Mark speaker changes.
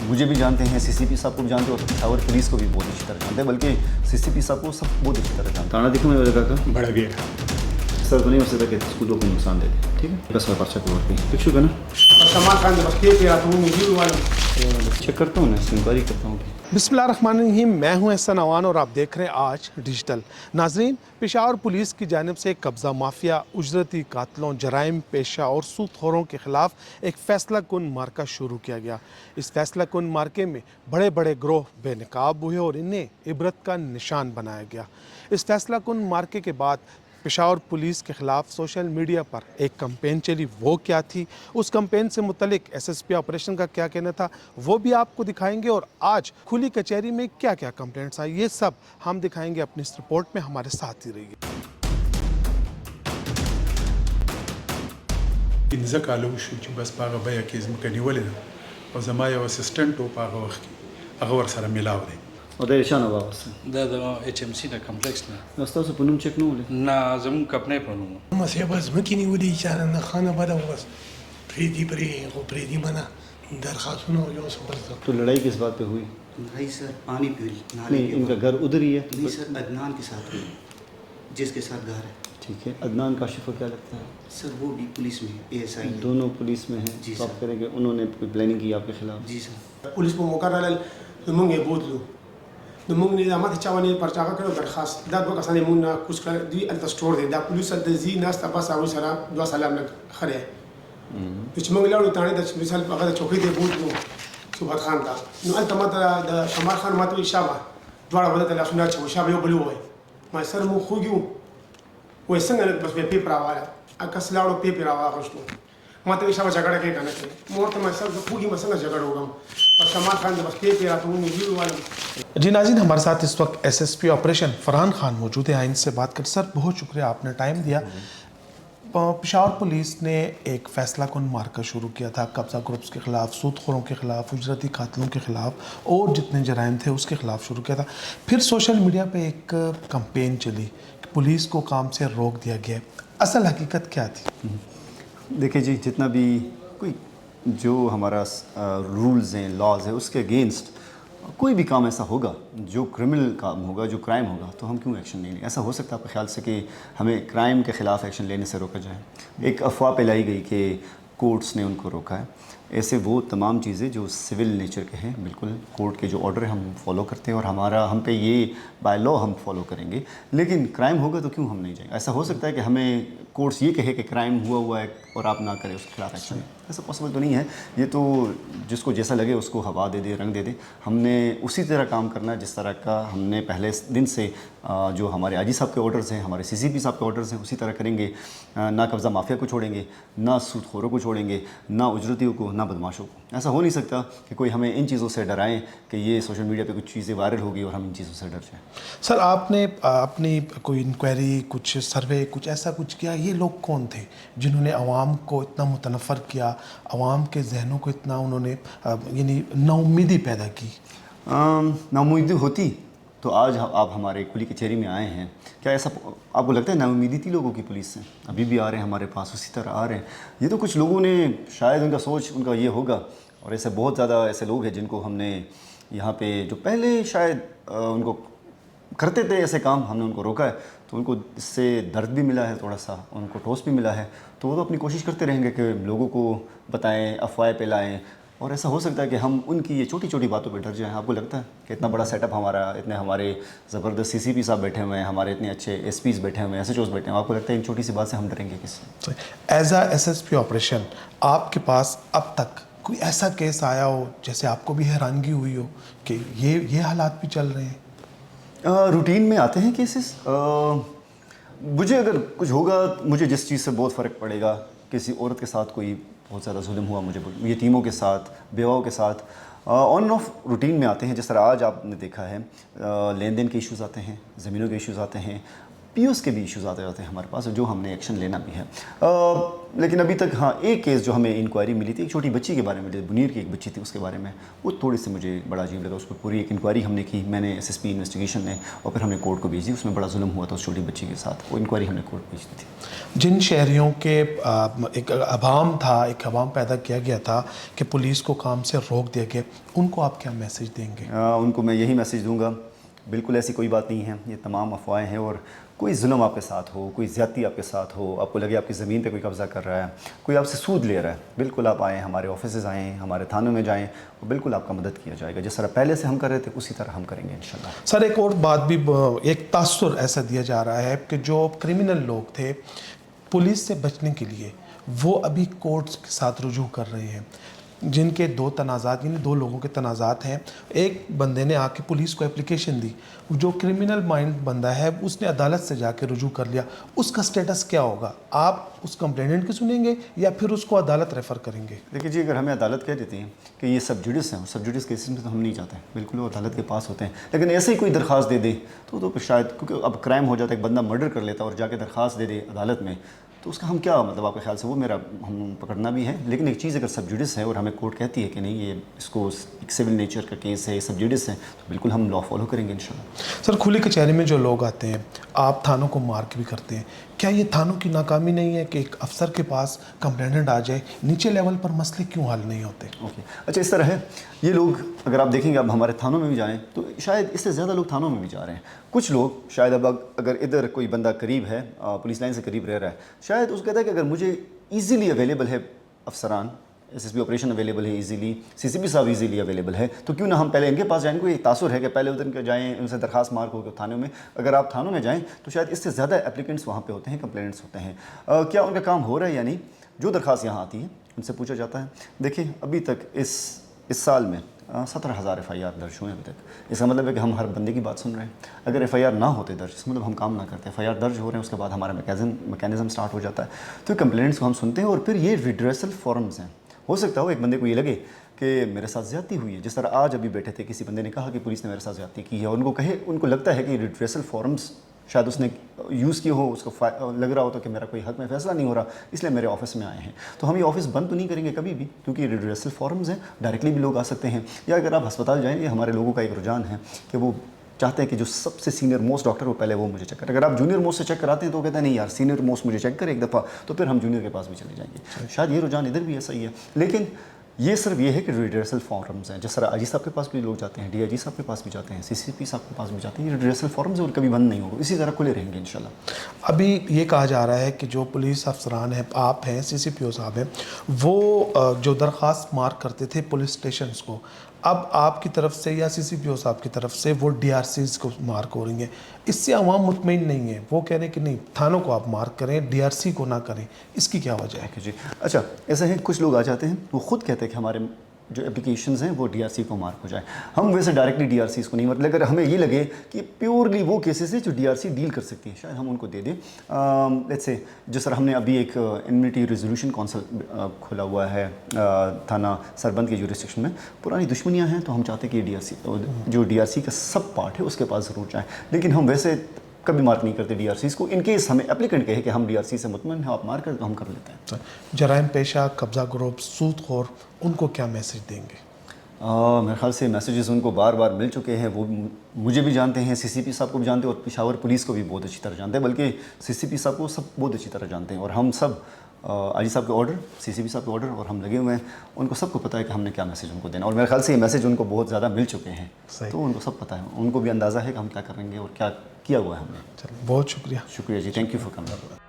Speaker 1: مجھے بھی جانتے ہیں, سی سی پی صاحب کو بھی جانتے, اور پشاور پولیس کو بھی بہت اچھی طرح جانتے ہیں, بلکہ سی سی پی صاحب کو سب بہت اچھی طرح جانتے ہیں. تھانہ دیکھو میرے جگہ کا
Speaker 2: بڑا گیا
Speaker 1: سر تو نہیں ہو سکتا کہ اسکولوں کو نقصان دے دیں, ٹھیک ہے, بس میں پرچہ کور پہ پکشو کا نا
Speaker 2: سامان خان بس کے آتا ہوں مجھے والا
Speaker 1: چیک کرتا ہوں, میں انکوائری کرتا ہوں.
Speaker 3: بسم اللہ الرحمن الرحیم. میں ہوں احسان اوان اور آپ دیکھ رہے ہیں آج ڈیجیٹل. ناظرین, پشاور پولیس کی جانب سے قبضہ مافیا, اجرتی قاتلوں, جرائم پیشہ اور سود خوروں کے خلاف ایک فیصلہ کن مارکہ شروع کیا گیا. اس فیصلہ کن مارکے میں بڑے بڑے گروہ بے نقاب ہوئے اور انہیں عبرت کا نشان بنایا گیا. اس فیصلہ کن مارکے کے بعد پشاور پولیس کے خلاف سوشل میڈیا پر ایک کمپین چلی. وہ کیا تھی, اس کمپین سے متعلق ایس ایس پی آپریشن کا کیا کہنا تھا, وہ بھی آپ کو دکھائیں گے. اور آج کھلی کچہری میں کیا کیا کمپلینٹس آئی, یہ سب ہم دکھائیں گے اپنی اس رپورٹ میں. ہمارے ساتھ ہی رہیے.
Speaker 2: پنځه کاله وشو چې بس په هغه بیه کې ځمکه نیولې ده او زما یو اسسټنټ و په هغه وخت کې هغه ورسره میلاو دی.
Speaker 1: او د شان بابا سره
Speaker 4: دا د ایچ ام سی د کمپلیکس نه
Speaker 1: تاسو په نوم چیک نه ولې
Speaker 4: نه زموږ کپنې په نوم
Speaker 5: مسیح بس ځمکې نیولې چې نه خانه بده وس پریدي منه درخواستونه یو څه ورته.
Speaker 1: تو لڑائی کس بات پہ ہوئی؟
Speaker 6: نہیں سر پانی پی
Speaker 1: نہیں, ان کا گھر ادھر ہی ہے.
Speaker 6: نہیں سر عدنان کے ساتھ ہوئی, جس کے ساتھ گھر ہے.
Speaker 1: ٹھیک ہے, عدنان کاشف کو کیا لگتا ہے؟
Speaker 6: سر وہ بھی پولیس میں اے ایس آئی.
Speaker 1: دونوں پولیس میں ہیں.
Speaker 6: جی
Speaker 1: تو آپ
Speaker 6: سر.
Speaker 1: کریں گے انہوں نے کوئی پلاننگ کی آپ کے خلاف؟
Speaker 6: جی سر.
Speaker 5: پولیس په موقع راغلل زمونږ یې بوتلو د موږ نه ماته چا ونه پرچاغه کړو درخواست دا دوه کسانې مونږ نه کوڅ کړ دی الته سٹور دی دا پولیس د زی ناس تاسو هغه سره دوه سلام نه خره چې موږ لاړو تانه د مثال هغه د چوکۍ دی بوتلو صبح خان دا نو الته ماته د شمال خان ماته شابه دواړه ولته لاسونه چې شابه یو بل وای ما سر مو خوګیو وای څنګه بس په پیپر راواله اکس لاړو پیپر راواغشتو ماته شابه جګړه کې کنه کې مورته ما سر خوګي ما څنګه جګړه وګم اور شمال خان بس پیپر راته مو نیو والا.
Speaker 3: جی ناظرین, ہمارے ساتھ اس وقت S S P operation Farhan Khan موجود ہیں. آئین سے بات کر. سر بہت شکریہ, آپ نے ٹائم دیا. پشاور پولیس نے ایک فیصلہ کن مارکہ شروع کیا تھا قبضہ گروپس کے خلاف, سود خوروں کے خلاف, اجرتی قاتلوں کے خلاف اور جتنے جرائم تھے اس کے خلاف شروع کیا تھا. پھر سوشل میڈیا پہ ایک کمپین چلی کہ پولیس کو کام سے روک دیا گیا. اصل حقیقت کیا تھی؟
Speaker 1: دیکھیں جی, جتنا بھی کوئی جو ہمارا رولز ہیں, لاز ہیں, اس کے اگینسٹ کوئی بھی کام ایسا ہوگا جو کرمنل کام ہوگا, جو کرائم ہوگا, تو ہم کیوں ایکشن نہیں لیں؟ ایسا ہو سکتا ہے آپ کے خیال سے کہ ہمیں کرائم کے خلاف ایکشن لینے سے روکا جائے؟ ایک افواہ پھیلائی گئی کہ کورٹس نے ان کو روکا ہے. ایسے وہ تمام چیزیں جو سول نیچر کے ہیں, بالکل کورٹ کے جو آرڈر ہیں ہم فالو کرتے ہیں اور ہم پہ یہ بائی لا ہم فالو کریں گے. لیکن کرائم ہوگا تو کیوں ہم نہیں جائیں گے؟ ایسا ہو سکتا ہے کہ ہمیں کورٹس یہ کہے کہ کرائم ہوا ہے اور آپ نہ کریں اس کے خلاف ایکشن. ایسا پاسبل تو نہیں ہے. یہ تو جس کو جیسا لگے اس کو ہوا دے دے, رنگ دے دے. ہم نے اسی طرح کام کرنا ہے جس طرح کا ہم نے پہلے دن سے جو ہمارے آجی صاحب کے آرڈرز ہیں, ہمارے سی سی پی صاحب کے آرڈرز ہیں, اسی طرح کریں گے. نہ قبضہ مافیا کو چھوڑیں گے, نہ سود خوروں کو چھوڑیں گے, نہ اجرتیوں کو, نہ بدماشوں کو. ایسا ہو نہیں سکتا کہ کوئی ہمیں ان چیزوں سے ڈرائیں کہ یہ سوشل میڈیا پہ کچھ چیزیں وائرل ہوگی اور ہم ان چیزوں سے ڈر جائیں.
Speaker 3: سر آپ نے اپنی کوئی انکوائری, کچھ سروے, کچھ ایسا کچھ کیا؟ یہ لوگ کون تھے جنہوں نے عوام کو اتنا متنفر کیا, عوام کے ذہنوں کو اتنا انہوں نے یعنی ناامیدی پیدا کی؟
Speaker 1: ناامیدی ہوتی تو آج آپ ہمارے کھلی کچہری میں آئے ہیں. کیا ایسا آپ کو لگتا ہے ناامیدی تھی لوگوں کی پولیس سے؟ ابھی بھی آ رہے ہیں ہمارے پاس, اسی طرح آ رہے ہیں. یہ تو کچھ لوگوں نے شاید ان کا سوچ ان کا یہ ہوگا, اور ایسے بہت زیادہ ایسے لوگ ہیں جن کو ہم نے یہاں پہ جو پہلے شاید ان کو کرتے تھے ایسے کام, ہم نے ان کو روکا ہے. تو ان کو اس سے درد بھی ملا ہے, تھوڑا سا ان کو ٹھوس بھی ملا ہے. تو وہ تو اپنی کوشش کرتے رہیں گے کہ لوگوں کو بتائیں, افواہیں پھیلائیں. اور ایسا ہو سکتا ہے کہ ہم ان کی یہ چھوٹی چھوٹی باتوں پہ ڈر جائیں. آپ کو لگتا ہے کہ اتنا بڑا سیٹ اپ ہمارا, اتنے ہمارے زبردست سی سی پی صاحب بیٹھے ہوئے ہیں, ہمارے اتنے اچھے ایس پیز بیٹھے ہوئے ہیں, ایس ایچ اوز بیٹھے ہیں, آپ کو لگتا ہے ان چھوٹی سی بات سے ہم ڈریں گے کس سے؟
Speaker 3: As A S S P operation آپ کے پاس اب تک کوئی ایسا کیس آیا ہو جیسے آپ کو بھی حیرانگی ہوئی ہو کہ یہ حالات بھی چل رہے ہیں؟
Speaker 1: روٹین میں آتے ہیں کیسز. مجھے اگر کچھ ہوگا, مجھے جس چیز سے بہت فرق پڑے گا, کسی عورت کے ساتھ کوئی بہت زیادہ ظلم ہوا, مجھے یتیموں کے ساتھ, بیواؤں کے ساتھ, آن آف روٹین میں آتے ہیں. جس طرح آج آپ نے دیکھا ہے لین دین کے ایشوز آتے ہیں, زمینوں کے ایشوز آتے ہیں, POs کے بھی ایشوز آتے جاتے ہیں ہمارے پاس جو ہم نے ایکشن لینا بھی ہے. لیکن ابھی تک ہاں ایک کیس جو ہمیں انکوائری ملی تھی ایک چھوٹی بچی کے بارے میں، بنیر کی ایک بچی تھی، اس کے بارے میں وہ تھوڑی سی مجھے بڑا عجیب لگا. اس پر پوری ایک انکوائری ہم نے کی، میں نے SSP انویسٹیگیشن نے، اور پھر ہم نے کورٹ کو بھیج دی. اس میں بڑا ظلم ہوا تھا اس چھوٹی بچی کے ساتھ، وہ انکوائری ہم نے کورٹ بھیج دی تھی.
Speaker 3: جن شہریوں کے ایک عوام تھا، ایک عوام پیدا کیا گیا تھا کہ پولیس کو کام سے روک دیا گیا، ان کو آپ کیا میسیج دیں گے؟
Speaker 1: ان کو میں یہی میسیج دوں گا، بالکل ایسی کوئی بات نہیں ہے، یہ تمام افواہیں ہیں. اور کوئی ظلم آپ کے ساتھ ہو، کوئی زیادتی آپ کے ساتھ ہو، آپ کو لگے آپ کی زمین پہ کوئی قبضہ کر رہا ہے، کوئی آپ سے سود لے رہا ہے، بالکل آپ آئیں، ہمارے آفیسز آئیں، ہمارے تھانوں میں جائیں، اور بالکل آپ کا مدد کیا جائے گا. جس طرح پہلے سے ہم کر رہے تھے اسی طرح ہم کریں گے انشاءاللہ.
Speaker 3: سر ایک اور بات بھی، ایک تاثر ایسا دیا جا رہا ہے کہ جو کرمنل لوگ تھے پولیس سے بچنے کے لیے وہ ابھی کورٹس کے ساتھ رجوع کر رہے ہیں، جن کے 2 تنازعات، یعنی 2 لوگوں کے تنازعات ہیں. ایک بندے نے آ کے پولیس کو اپلیکیشن دی، جو کرمنل مائنڈ بندہ ہے اس نے عدالت سے جا کے رجوع کر لیا، اس کا سٹیٹس کیا ہوگا؟ آپ اس کمپلیننٹ کی سنیں گے یا پھر اس کو عدالت ریفر کریں گے؟
Speaker 1: دیکھیے جی، اگر ہمیں عدالت کہہ دیتی ہے کہ یہ سب جوڈس ہیں، سب جوڈس کیسز میں تو ہم نہیں جاتے، بالکل وہ عدالت کے پاس ہوتے ہیں. لیکن ایسے ہی کوئی درخواست دے دے تو پھر شاید، کیونکہ اب کرائم ہو جاتا ہے، ایک بندہ مرڈر کر لیتا ہے اور جا کے درخواست دے دے عدالت میں، تو اس کا ہم کیا مطلب آپ کے خیال سے وہ ہم پکڑنا بھی ہے. لیکن ایک چیز اگر سب جوڈس ہے اور ہمیں کورٹ کہتی ہے کہ نہیں یہ اس کو ایک سول نیچر کا کیس ہے، سب جوڈس ہے، تو بالکل ہم لا فالو کریں گے انشاءاللہ.
Speaker 3: سر کھلی کچہری میں جو لوگ آتے ہیں، آپ تھانوں کو مارک بھی کرتے ہیں، کیا یہ تھانوں کی ناکامی نہیں ہے کہ ایک افسر کے پاس کمپلیننٹ آ جائے، نیچے لیول پر مسئلے کیوں حل نہیں ہوتے؟
Speaker 1: اوکے، اچھا اس طرح ہے، یہ لوگ اگر آپ دیکھیں گے اب ہمارے تھانوں میں بھی جائیں تو شاید اس سے زیادہ لوگ تھانوں میں بھی جا رہے ہیں. کچھ لوگ شاید اب اگر ادھر کوئی بندہ قریب ہے، پولیس لائن سے قریب رہ رہا ہے، شاید اس کہتا ہے کہ اگر مجھے ایزیلی اویلیبل ہے افسران، SSP آپریشن اویلیبل ہے ایزیلی، CCP صاحب ایزیلی اویلیبل ہے، تو کیوں نہ ہم پہلے ان کے پاس جائیں. کوئی تاثر ہے کہ پہلے ادھر جائیں، ان سے درخواست مارک ہو کے تھانوں میں. اگر آپ تھانوں میں جائیں تو شاید اس سے زیادہ اپلیکنٹس وہاں پہ ہوتے ہیں، کمپلینٹس ہوتے ہیں. کیا ان کا کام ہو رہا ہے یا نہیں؟ جو درخواست یہاں آتی ہے ان سے پوچھا جاتا ہے. دیکھیں ابھی تک اس سال میں 17,000 FIR درج ہوئے ہیں ابھی تک. اس کا مطلب ہے کہ ہم ہر بندے کی بات سن رہے ہیں. اگر FIR نہ ہوتے درج، اس کا مطلب ہم کام نہ کرتے. FIR درج ہو رہے ہیں، اس کے بعد ہمارا میکینزم سٹارٹ ہو جاتا ہے. تو کمپلینٹس کو ہم سنتے ہیں اور پھر یہ ریڈریسل فورمز ہیں. ہو سکتا ہو ایک بندے کو یہ لگے کہ میرے ساتھ زیادتی ہوئی ہے، جس طرح آج ابھی بیٹھے تھے کسی بندے نے کہا کہ پولیس نے میرے ساتھ زیادتی کی ہے، اور ان کو لگتا ہے کہ ریڈریسل فورمز شاید اس نے یوز کی ہو، اس کو لگ رہا ہوتا کہ میرا کوئی حق میں فیصلہ نہیں ہو رہا، اس لیے میرے آفس میں آئے ہیں. تو ہم یہ آفس بند تو نہیں کریں گے کبھی بھی، کیونکہ یہ ریڈریسل فورمز ہیں، ڈائریکٹلی بھی لوگ آ سکتے ہیں. یا اگر آپ ہسپتال جائیں، یہ ہمارے لوگوں کا ایک رجحان ہے کہ وہ چاہتے ہیں کہ جو سب سے سینئر موسٹ ڈاکٹر ہو پہلے وہ مجھے چیک کرے. اگر آپ جونیئر موسٹ سے چیک کراتے ہیں تو وہ کہتے ہیں نہیں یار سینئر موسٹ مجھے چیک کرے ایک دفعہ، تو پھر ہم جونیئر کے پاس بھی چلے جائیں گے. شاید یہ رجحان ادھر بھی ایسا ہی ہے. لیکن یہ صرف یہ ہے کہ ریڈریسل فارمز ہیں. جس طرح IG صاحب کے پاس بھی لوگ جاتے ہیں، DIG صاحب کے پاس بھی جاتے ہیں، CCP صاحب کے پاس بھی جاتے ہیں. یہ ریڈریسل فارمز اور کبھی بند نہیں ہوگا، اسی طرح کھلے رہیں گے انشاءاللہ.
Speaker 3: ابھی یہ کہا جا رہا ہے کہ جو پولیس افسران ہیں، آپ ہیں، CCPO صاحب ہیں، وہ جو درخواست مارک کرتے تھے پولیس اسٹیشنز کو، اب آپ کی طرف سے یا CCPO صاحب کی طرف سے وہ DRCs کو مارک ہو رہی ہیں. اس سے عوام مطمئن نہیں ہے، وہ کہہ رہے ہیں کہ نہیں تھانوں کو آپ مارک کریں، DRC کو نہ کریں. اس کی کیا وجہ ہے؟
Speaker 1: جی اچھا ایسا ہے، کچھ لوگ آ جاتے ہیں وہ خود کہتے ہیں کہ ہمارے جو اپلیکیشنز ہیں وہ DRC کو مارک ہو جائے. ہم ویسے ڈائریکٹلی DRCs کو نہیں مارک، اگر ہمیں یہ لگے کہ پیورلی وہ کیسز ہیں جو DRC ڈیل کر سکتی ہے، شاید ہم ان کو دے دیں. لیٹس سے جس طرح ہم نے ابھی ایک امنیٹی ریزولوشن کونسل کھولا ہوا ہے تھانہ سربند کی جورسڈکشن میں. پرانی دشمنیاں ہیں تو ہم چاہتے ہیں کہ جو DRC کا سب پارٹ ہے اس کے پاس ضرور جائیں. لیکن ہم ویسے کبھی مارک نہیں کرتے DRCs کو. ان کیس ہمیں اپلیکنٹ کہے کہ ہم DRC سے مطمئن ہیں، آپ مارک کریں تو ہم کر لیتے ہیں.
Speaker 3: جرائم پیشہ، قبضہ گروپ، سود خور، ان کو کیا میسج دیں گے؟
Speaker 1: میرے خیال سے میسیجز ان کو بار بار مل چکے ہیں. وہ مجھے بھی جانتے ہیں، CCP صاحب کو بھی جانتے ہیں، اور پشاور پولیس کو بھی بہت اچھی طرح جانتے ہیں. بلکہ CCP صاحب کو سب بہت اچھی طرح جانتے ہیں. اور ہم سب IG صاحب کے آرڈر، CCP صاحب کے آرڈر، اور ہم لگے ہوئے ہیں. ان کو سب کو پتہ ہے کہ ہم نے کیا میسیج ان کو دینا. اور میرے خیال سے یہ میسیج ان کو بہت زیادہ مل چکے ہیں. تو ان کو سب پتہ ہے، ان کو بھی اندازہ ہے کہ ہم کیا کریں گے اور کیا کیا ہوا ہے ہم نے.
Speaker 3: بہت شکریہ.
Speaker 1: شکریہ جی، تھینک یو فار کمنگ.